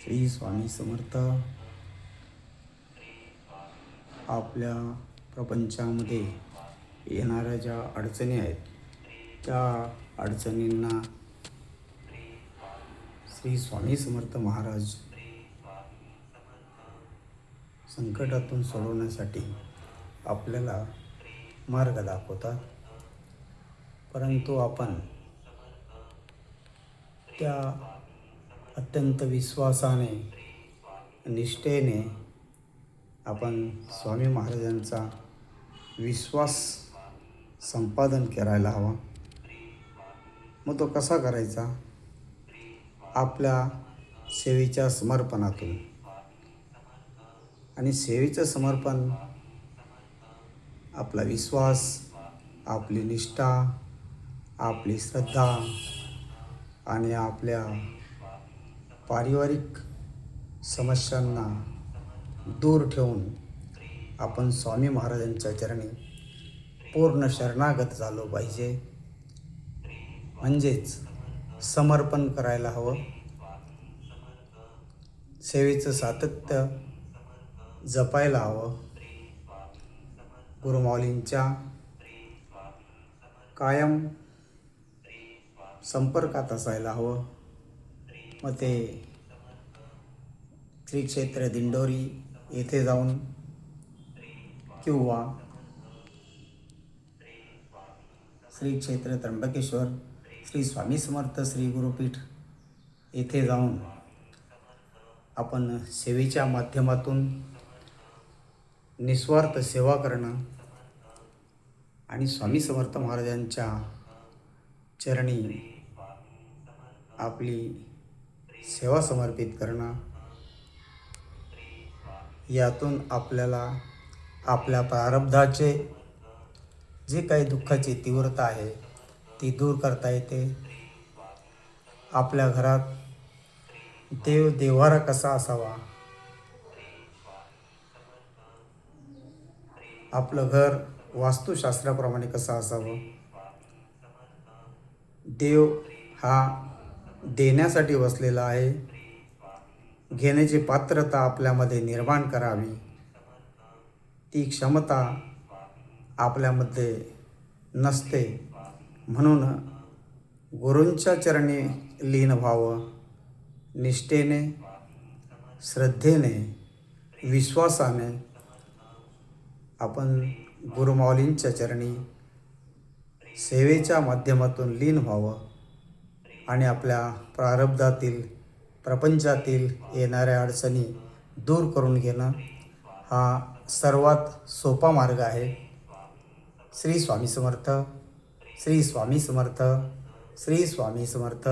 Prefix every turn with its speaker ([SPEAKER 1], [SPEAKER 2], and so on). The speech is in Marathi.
[SPEAKER 1] श्री स्वामी समर्थ. आपल्या प्रपंचामध्ये येणाऱ्या ज्या अडचणी आहेत त्या अडचणींना श्री स्वामी समर्थ महाराज संकटातून सोडवण्यासाठी आपल्याला मार्ग दाखवतात. परंतु आपण त्या अत्यंत विश्वासाने, निष्ठेने आपण स्वामी महाराजांचा विश्वास संपादन करायला हवा. मग तो कसा करायचा? आपल्या सेवेच्या समर्पणातून. आणि सेवेचं समर्पण आपला विश्वास, आपली निष्ठा, आपली श्रद्धा आणि आपल्या पारिवारिक समस्यांना दूर ठेवून आपण स्वामी महाराजांच्या चरणी पूर्ण शरणागत झालो पाहिजे. म्हणजेच समर्पण करायला हवं. सेवेचं सातत्य जपायला हवं. गुरुमाऊलींच्या कायम संपर्कात असायला हवं. मग ते श्री क्षेत्र दिंडोरी येथे जाऊन किंवा श्री क्षेत्र त्र्यंबकेश्वर श्री स्वामी समर्थ श्री गुरुपीठ येथे जाऊन आपण सेवेच्या माध्यमातून निस्वार्थ सेवा करणं आणि स्वामी समर्थ महाराजांच्या चरणी आपली सेवा समर्पित करणं, यातून आपल्याला आपल्या प्रारब्धाचे जे काही दुःखाची तीव्रता आहे ती दूर करता येते. आपल्या घरात देवदेव्हारा कसा असावा, आपलं घर वास्तुशास्त्राप्रमाणे कसं असावं, देव हा देण्यासाठी बसलेला आहे, घेण्याची पात्रता आपल्यामध्ये निर्माण करावी, ती क्षमता आपल्यामध्ये नसते. म्हणून गुरूंच्या चरणी लीन व्हावं. निष्ठेने, श्रद्धेने, विश्वासाने आपण गुरुमाऊलींच्या चरणी सेवेच्या माध्यमातून लीन व्हावं आणि आपल्या प्रारब्धातील, प्रपंचातील येणाऱ्या अडचणी दूर करून घेणं हा सर्वात सोपा मार्ग आहे. श्री स्वामी समर्थ. श्री स्वामी समर्थ. श्री स्वामी समर्थ.